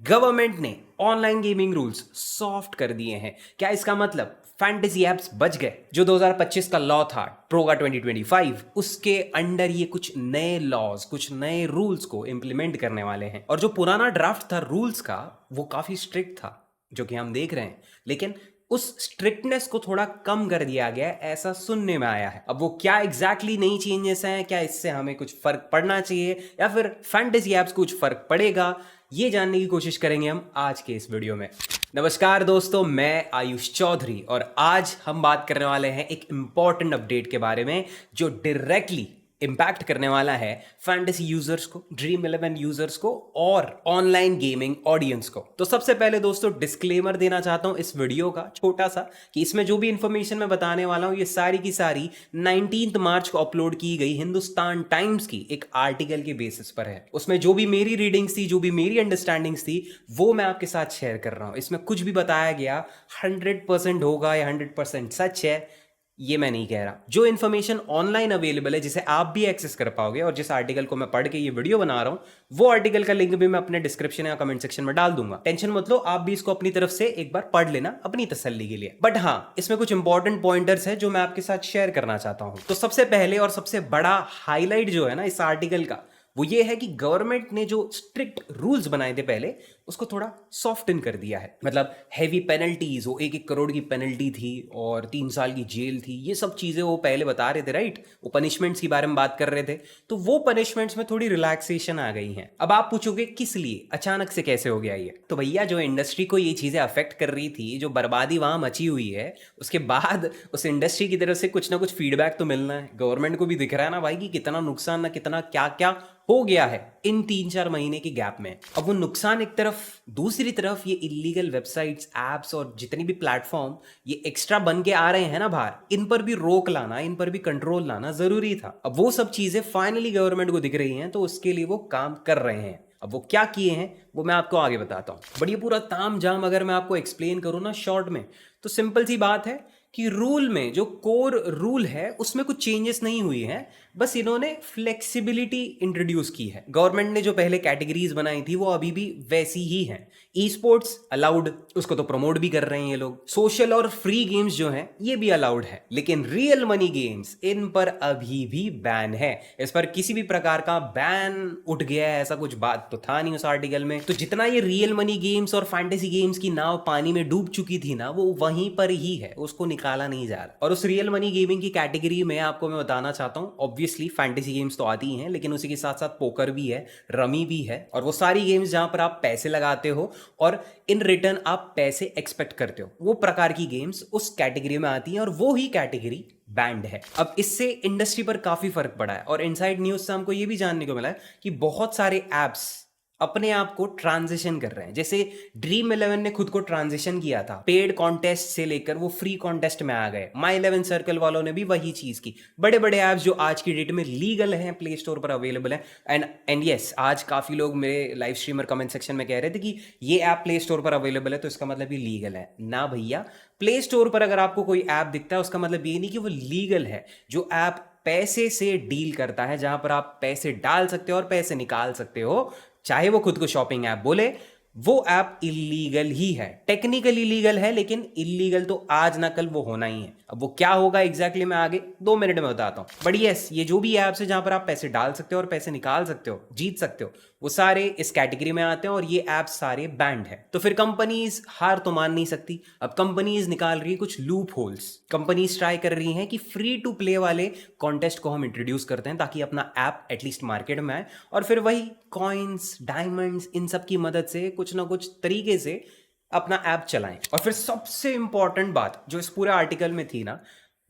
Government ने online gaming rules soft कर दिए हैं। क्या इसका मतलब फैंटेसी एप्स बच गए? जो 2025 का लॉ था प्रोगा 2025, उसके अंडर ये कुछ नए लॉज, कुछ नए रूल्स को इंप्लीमेंट करने वाले हैं। और जो पुराना ड्राफ्ट था रूल्स का, वो काफी स्ट्रिक्ट था, जो कि हम देख रहे हैं। लेकिन उस स्ट्रिक्टनेस को थोड़ा कम कर दिया गया है, ऐसा सुनने में आया है। अब वो क्या एग्जैक्टली नई चेंजेस हैं, क्या इससे हमें कुछ फर्क पड़ना चाहिए या फिर फैंटेसी एप्स कुछ फर्क पड़ेगा, ये जानने की कोशिश करेंगे हम आज के इस वीडियो में। नमस्कार दोस्तों, मैं आयुष चौधरी और आज हम बात करने वाले हैं एक इंपॉर्टेंट अपडेट के बारे में जो डायरेक्टली इम्पैक्ट करने वाला है फैंटेसी यूजर्स को, ड्रीम 11 यूजर्स को और ऑनलाइन गेमिंग ऑडियंस को। तो सबसे पहले दोस्तों डिस्क्लेमर देना चाहता हूं इस वीडियो का छोटा सा, कि इसमें जो भी इंफॉर्मेशन मैं बताने वाला हूं ये सारी की सारी 19 मार्च को अपलोड की गई हिंदुस्तान टाइम्स की एक आर्टिकल के बेसिस पर है। उसमें जो भी मेरी रीडिंग्स थी, जो भी मेरी अंडरस्टैंडिंग्स थी, वो मैं आपके साथ शेयर कर रहा हूं। इसमें कुछ भी बताया गया 100% होगा या 100% सच है, ये मैं नहीं कह रहा। जो इन्फॉर्मेशन ऑनलाइन अवेलेबल है, जिसे आप भी एक्सेस कर पाओगे, और जिस आर्टिकल को मैं पढ़ के ये वीडियो बना रहा हूं, वो आर्टिकल का लिंक भी मैं अपने डिस्क्रिप्शन या कमेंट सेक्शन में डाल दूंगा। टेंशन मत लो, आप भी इसको अपनी तरफ से एक बार पढ़ लेना अपनी तसल्ली के लिए। बट हाँ, इसमें कुछ इंपॉर्टेंट पॉइंटर्स है जो मैं आपके साथ शेयर करना चाहता हूं। तो सबसे पहले और सबसे बड़ा हाईलाइट जो है ना इस आर्टिकल का, वो ये है कि गवर्नमेंट ने जो स्ट्रिक्ट रूल्स बनाए थे पहले, उसको थोड़ा सॉफ्टन कर दिया है। मतलब हैवी पेनल्टीज, वो 1-1 करोड़ की पेनल्टी थी और 3 साल की जेल थी, ये सब चीजें वो पहले बता रहे थे, राइट? वो पनिशमेंट्स के बारे में बात कर रहे थे। तो वो पनिशमेंट्स में थोड़ी रिलैक्सेशन आ गई है। अब आप पूछोगे किस लिए, अचानक से कैसे हो गया ये? तो भैया, जो इंडस्ट्री को ये चीजें अफेक्ट कर रही थी, जो बर्बादी वहां मची हुई है, उसके बाद उस इंडस्ट्री की तरफ से कुछ ना कुछ फीडबैक तो मिलना है। गवर्नमेंट को भी दिख रहा है ना भाई कि कितना नुकसान, ना कितना क्या क्या हो गया है इन 3-4 महीने के गैप में। अब वो नुकसान एक तरफ, दूसरी तरफ ये इलीगल वेबसाइट्स, एप्स और जितनी भी प्लेटफॉर्म ये एक्स्ट्रा बन के आ रहे हैं ना बाहर, इन पर भी रोक लाना, इन पर भी कंट्रोल लाना जरूरी था। अब वो सब चीजें फाइनली गवर्नमेंट को दिख रही हैं, तो उसके लिए वो काम कर रहे हैं। अब वो क्या किए हैं वो मैं आपको आगे बताता हूँ। बट ये पूरा ताम झाम अगर मैं आपको एक्सप्लेन करूँ ना शॉर्ट में, तो सिंपल सी बात है कि रूल में, जो कोर रूल है, उसमें कुछ चेंजेस नहीं हुई हैं। बस इन्होंने फ्लेक्सिबिलिटी इंट्रोड्यूस की है। गवर्नमेंट ने जो पहले कैटेगरीज बनाई थी वो अभी भी वैसी ही हैं। ई स्पोर्ट्स अलाउड, उसको तो प्रमोट भी कर रहे हैं ये लोग। सोशल और फ्री गेम्स जो हैं ये भी अलाउड है। लेकिन रियल मनी गेम्स, इन पर अभी भी बैन है। इस पर किसी भी प्रकार का बैन उठ गया है ऐसा कुछ बात तो था नहीं उस आर्टिकल में। तो जितना ये रियल मनी गेम्स और फैंटेसी गेम्स की नाव पानी में डूब चुकी थी ना, वो वहीं पर ही है, उसको निकाला नहीं जा रहा। और उस रियल मनी गेमिंग की कैटेगरी में आपको मैं बताना चाहता हूँ, ऑब्वियसली फैंटेसी गेम्स तो आती ही हैं, लेकिन उसी के साथ साथ पोकर भी है, रमी भी है, और वो सारी गेम्स जहां पर आप पैसे लगाते हो और इन रिटर्न आप पैसे एक्सपेक्ट करते हो, वो प्रकार की गेम्स उस कैटेगरी में आती हैं, और वो ही कैटेगरी बैंड है। अब इससे इंडस्ट्री पर काफी फर्क पड़ा है, और इनसाइड न्यूज से हमको ये भी जानने को मिला है कि बहुत सारे एप्स अपने आप को ट्रांजिशन कर रहे हैं। जैसे ड्रीम 11 ने खुद को ट्रांजिशन किया था, पेड कॉन्टेस्ट से लेकर वो फ्री कॉन्टेस्ट में आ गए। माई 11 सर्कल वालों ने भी वही चीज की। बड़े बड़े ऐप्स जो आज की डेट में लीगल हैं, प्ले स्टोर पर अवेलेबल है। एंड यस, आज काफी लोग मेरे लाइव स्ट्रीमर कमेंट सेक्शन में कह रहे थे कि ये ऐप प्ले स्टोर पर अवेलेबल है तो इसका मतलब ये लीगल है। ना भैया, प्ले स्टोर पर अगर आपको कोई ऐप दिखता है उसका मतलब ये नहीं कि वो लीगल है। जो ऐप पैसे से डील करता है, जहां पर आप पैसे डाल सकते हो और पैसे निकाल सकते हो, चाहे वो खुद को शॉपिंग ऐप बोले, वो ऐप इलीगल ही है। टेक्निकली लीगल है, लेकिन इलीगल तो आज ना कल वो होना ही है। अब वो क्या होगा एग्जैक्टली मैं आगे 2 मिनट में बताता हूं। बट यस, ये जो भी ऐप्स है जहां पर आप पैसे डाल सकते हो और पैसे निकाल सकते हो, जीत सकते हो, वो सारे इस कैटेगरी में आते हैं, और ये ऐप्स सारे बैंड है। तो फिर कंपनीज हार तो मान नहीं सकती। अब कंपनीज निकाल रही है कुछ लूप होल्स। कंपनीज ट्राई कर रही हैं कि फ्री टू प्ले वाले कॉन्टेस्ट को हम इंट्रोड्यूस करते हैं, ताकि अपना ऐप एटलीस्ट मार्केट में आए, और फिर वही कॉइन्स, डायमंड्स, इन सब की मदद से कुछ ना कुछ तरीके से अपना ऐप चलाएं। और फिर सबसे इंपॉर्टेंट बात जो इस पूरे आर्टिकल में थी ना,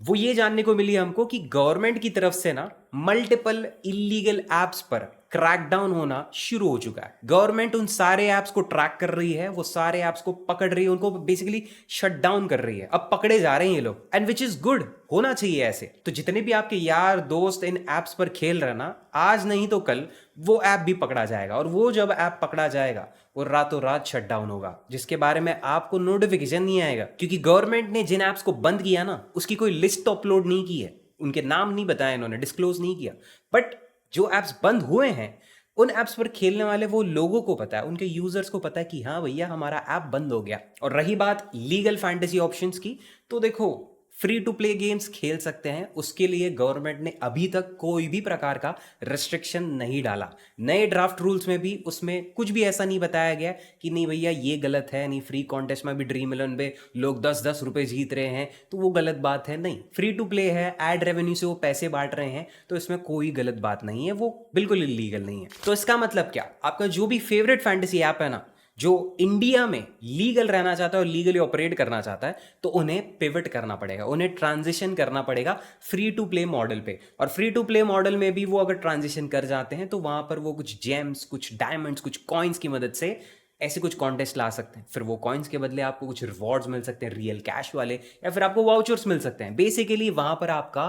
वो ये जानने को मिली हमको कि गवर्नमेंट की तरफ से ना मल्टीपल इलीगल एप्स पर क्रैकडाउन होना शुरू हो चुका है। गवर्नमेंट उन सारे ऐप्स को ट्रैक कर रही है, वो सारे ऐप्स को पकड़ रही है, उनको बेसिकली शट डाउन कर रही है। अब पकड़े जा रहे हैं ये लोग, एंड विच इज गुड, होना चाहिए ऐसे। तो जितने भी आपके यार दोस्त इन ऐप्स पर खेल रहे ना, आज नहीं तो कल वो ऐप भी पकड़ा जाएगा, और वो जब ऐप पकड़ा जाएगा वो रातों रात शट डाउन होगा, जिसके बारे में आपको नोटिफिकेशन नहीं आएगा। क्योंकि गवर्नमेंट ने जिन ऐप्स को बंद किया ना, उसकी कोई लिस्ट तो अपलोड नहीं की है, उनके नाम नहीं बताए इन्होंने, डिस्क्लोज नहीं किया। बट जो ऐप्स बंद हुए हैं उन ऐप्स पर खेलने वाले वो लोगों को पता है, उनके यूजर्स को पता है कि हाँ भैया हमारा ऐप बंद हो गया। और रही बात लीगल फैंटेसी ऑप्शंस की, तो देखो फ्री टू प्ले गेम्स खेल सकते हैं, उसके लिए गवर्नमेंट ने अभी तक कोई भी प्रकार का रेस्ट्रिक्शन नहीं डाला। नए ड्राफ्ट रूल्स में भी उसमें कुछ भी ऐसा नहीं बताया गया कि नहीं भैया ये गलत है, नहीं फ्री कॉन्टेस्ट में भी ड्रीम इलेवन पे लोग 10-10 रुपए जीत रहे हैं तो वो गलत बात है। नहीं, फ्री टू प्ले है, एड रेवेन्यू से वो पैसे बांट रहे हैं, तो इसमें कोई गलत बात नहीं है, वो बिल्कुल इलीगल नहीं है। तो इसका मतलब क्या, आपका जो भी फेवरेट फैंटेसी ऐप है ना, जो इंडिया में लीगल रहना चाहता है और लीगली ऑपरेट करना चाहता है, तो उन्हें पिवट करना पड़ेगा, उन्हें ट्रांजिशन करना पड़ेगा फ्री टू प्ले मॉडल पे। और फ्री टू प्ले मॉडल में भी वो अगर ट्रांजिशन कर जाते हैं तो वहां पर वो कुछ जेम्स, कुछ डायमंड्स, कुछ कॉइन्स की मदद से ऐसे कुछ कॉन्टेस्ट ला सकते हैं। फिर वो कॉइन्स के बदले आपको कुछ रिवॉर्ड्स मिल सकते हैं, रियल कैश वाले, या फिर आपको वाउचर्स मिल सकते हैं। बेसिकली वहां पर आपका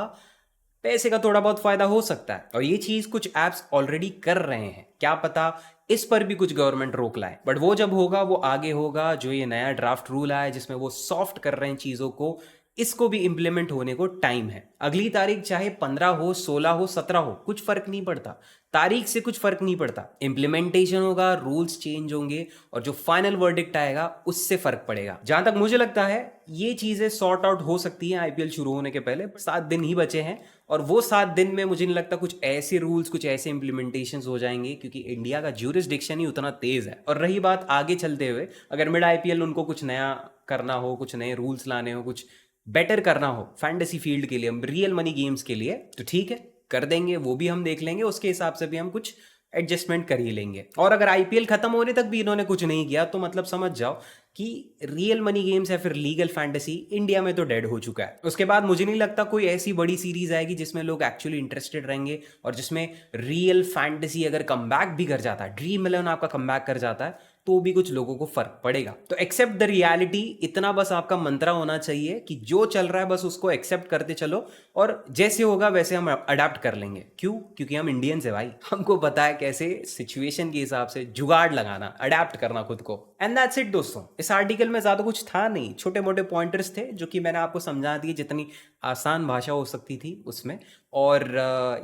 पैसे का थोड़ा बहुत फायदा हो सकता है। और ये चीज कुछ एप्स ऑलरेडी कर रहे हैं, क्या पता इस पर भी कुछ गवर्नमेंट रोक लाए, बट वो जब होगा वो आगे होगा। जो ये नया ड्राफ्ट रूल आया है जिसमें वो सॉफ्ट कर रहे हैं चीजों को, इसको भी इंप्लीमेंट होने को टाइम है। अगली तारीख चाहे 15 हो, 16 हो, 17 हो, कुछ फर्क नहीं पड़ता, तारीख से कुछ फर्क नहीं पड़ता। इंप्लीमेंटेशन होगा, रूल्स चेंज होंगे और जो फाइनल वर्डिक्ट आएगा उससे फर्क पड़ेगा। जहां तक मुझे लगता है ये चीजें सॉर्ट आउट हो सकती हैं आईपीएल शुरू होने के पहले। 7 दिन ही बचे हैं और वो 7 दिन में मुझे नहीं लगता कुछ ऐसे रूल्स, कुछ ऐसे इंप्लीमेंटेशंस हो जाएंगे, क्योंकि इंडिया का ज्यूरिसडिक्शन ही उतना तेज है। और रही बात आगे चलते हुए, अगर मिड आईपीएल उनको कुछ नया करना हो, कुछ नए रूल्स लाने हो, कुछ बेटर करना हो फैंटेसी फील्ड के लिए, रियल मनी गेम्स के लिए, तो ठीक है कर देंगे, वो भी हम देख लेंगे, उसके हिसाब से भी हम कुछ एडजस्टमेंट कर ही लेंगे। और अगर आईपीएल खत्म होने तक भी इन्होंने कुछ नहीं किया तो मतलब समझ जाओ कि रियल मनी गेम्स या फिर लीगल फैंटेसी इंडिया में तो डेड हो चुका है। उसके बाद मुझे नहीं लगता कोई ऐसी बड़ी सीरीज आएगी जिसमें लोग एक्चुअली इंटरेस्टेड रहेंगे और जिसमें रियल फैंटेसी अगर कमबैक भी कर जाता है, ड्रीम इलेवन आपका कमबैक कर जाता है, तो भी कुछ लोगों को फर्क पड़ेगा। तो एक्सेप्ट द रियलिटी, इतना बस आपका मंत्रा होना चाहिए कि जो चल रहा है बस उसको एक्सेप्ट करते चलो और जैसे होगा वैसे हम अडेप्ट कर लेंगे। क्यों? क्योंकि हम इंडियंस है भाई, हमको पता है कैसे सिचुएशन के हिसाब से जुगाड़ लगाना, अडेप्ट करना खुद को। एंड दैट्स इट दोस्तों, इस आर्टिकल में ज्यादा कुछ था नहीं, छोटे मोटे पॉइंटर्स थे जो कि मैंने आपको समझा दिए जितनी आसान भाषा हो सकती थी उसमें। और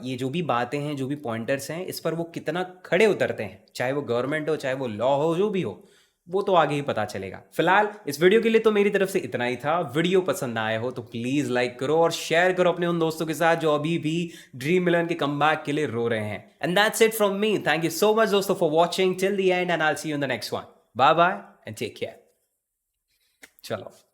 ये जो भी बातें हैं, जो भी पॉइंटर्स हैं, इस पर वो कितना खड़े उतरते हैं, चाहे वो गवर्नमेंट हो, चाहे वो लॉ हो, जो भी हो, वो तो आगे ही पता चलेगा। फिलहाल इस वीडियो के लिए तो मेरी तरफ से इतना ही था। वीडियो पसंद आया हो तो प्लीज लाइक करो और शेयर करो अपने उन दोस्तों के साथ जो अभी भी ड्रीम इलेवन के कमबैक के लिए रो रहे हैं। And that's it from me. Thank you so much दोस्तों for watching till the end and I will see you in the next one. Bye bye and take care. चलो।